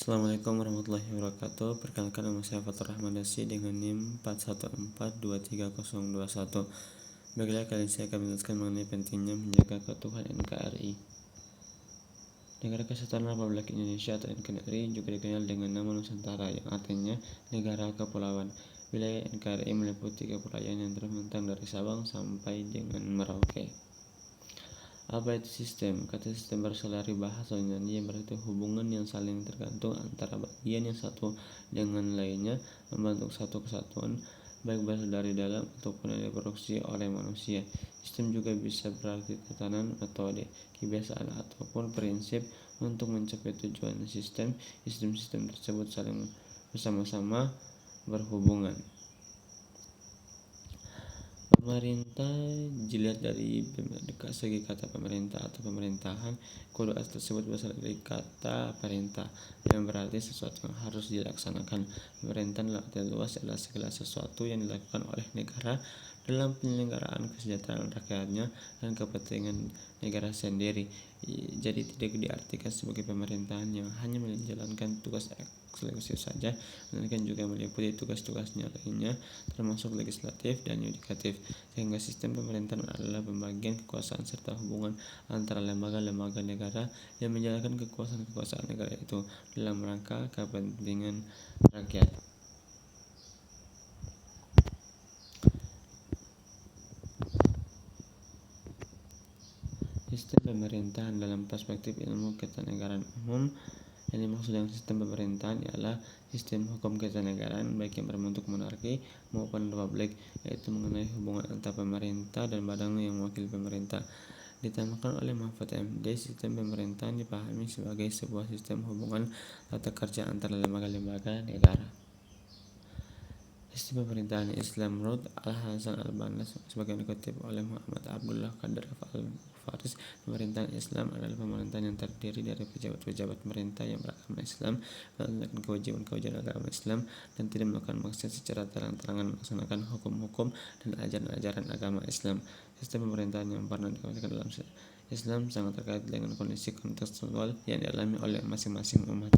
Assalamualaikum warahmatullahi wabarakatuh. Perkenalkan, nama saya Fatur Rahman Dasi dengan NIM 4142321. Baiklah, kali ini saya akan menjelaskan mengenai pentingnya menjaga keutuhan NKRI. Negara Kesatuan Republik Indonesia atau NKRI juga dikenal dengan nama Nusantara, yang artinya negara kepulauan. Wilayah NKRI meliputi kepulauan yang terbentang dari Sabang sampai dengan Merauke. Apa itu sistem? Kata sistem berasal dari bahasa Yunani yang berarti hubungan yang saling tergantung antara bagian yang satu dengan lainnya membentuk satu kesatuan, baik berasal dari dalam ataupun yang diproduksi oleh manusia. Sistem juga bisa berarti tatanan, metode, kebiasaan ataupun prinsip untuk mencapai tujuan sistem. Sistem-sistem tersebut saling bersama-sama berhubungan. Pemerintah dilihat dari segi kata pemerintah atau pemerintahan. Kedua tersebut berasal dari kata perintah yang berarti sesuatu yang harus dilaksanakan. Pemerintahan dalam arti luas adalah segala sesuatu yang dilakukan oleh negara dalam penyelenggaraan kesejahteraan rakyatnya dan kepentingan negara sendiri. Jadi tidak diartikan sebagai pemerintahan yang hanya menjalankan tugas eksekutif saja, melainkan juga meliputi tugas-tugasnya lainnya termasuk legislatif dan yudikatif, sehingga sistem pemerintahan adalah pembagian kekuasaan serta hubungan antara lembaga-lembaga negara yang menjalankan kekuasaan negara itu dalam rangka kepentingan rakyat. Sistem pemerintahan dalam perspektif ilmu ketatanegaraan umum. Yang dimaksud dengan sistem pemerintahan ialah sistem hukum ketatanegaraan baik yang berbentuk monarki maupun republik, yaitu mengenai hubungan antara pemerintah dan badan yang mewakili pemerintah. Ditambahkan oleh Mahfud MD, sistem pemerintahan dipahami sebagai sebuah sistem hubungan tata kerja antara lembaga-lembaga negara. Sistem pemerintahan Islam menurut Al-Hasan Al-Banna sebagai dikutip oleh Muhammad Abdullah Qadir Al-Faris, pemerintahan Islam adalah pemerintahan yang terdiri dari pejabat-pejabat pemerintah yang beragama Islam, melaksanakan kewajiban-kewajiban agama Islam, dan tidak melakukan maksiat secara terang-terangan melaksanakan hukum-hukum dan ajaran-ajaran agama Islam. Sistem pemerintahan yang pernah dikembangkan dalam Islam sangat terkait dengan kondisi kontekstual yang dialami oleh masing-masing umat.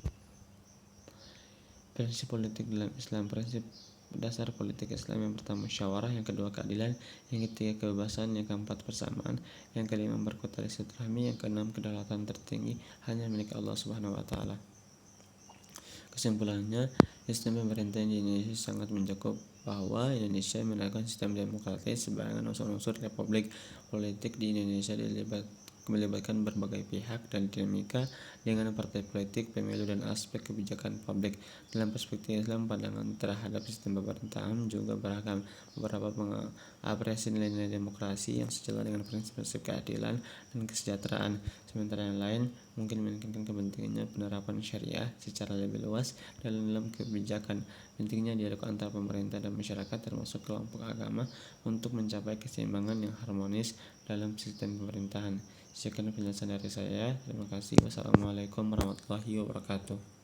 Prinsip politik dalam Islam. Prinsip dasar politik Islam yang pertama musyawarah, yang kedua keadilan, yang ketiga kebebasan, yang keempat persamaan, yang kelima berkot tali silaturahmi, yang keenam kedaulatan tertinggi hanya milik Allah Subhanahu wa taala. Kesimpulannya, sistem pemerintahan di Indonesia sangat mencakup bahwa Indonesia menerapkan sistem demokratis sebagai unsur-unsur republik. Politik di Indonesia melibatkan berbagai pihak dan dinamika dengan partai politik, pemilu, dan aspek kebijakan publik. Dalam perspektif Islam, pandangan terhadap sistem pemerintahan juga beragam. Beberapa mengapresiasi nilai-nilai demokrasi yang sejalan dengan prinsip-prinsip keadilan dan kesejahteraan, sementara yang lain mungkin menekankan kepentingannya penerapan syariah secara lebih luas dalam kebijakan. Pentingnya dialog antara pemerintah dan masyarakat termasuk kelompok agama untuk mencapai keseimbangan yang harmonis dalam sistem pemerintahan. Sekian penjelasan dari saya. Terima kasih. Wassalamualaikum warahmatullahi wabarakatuh.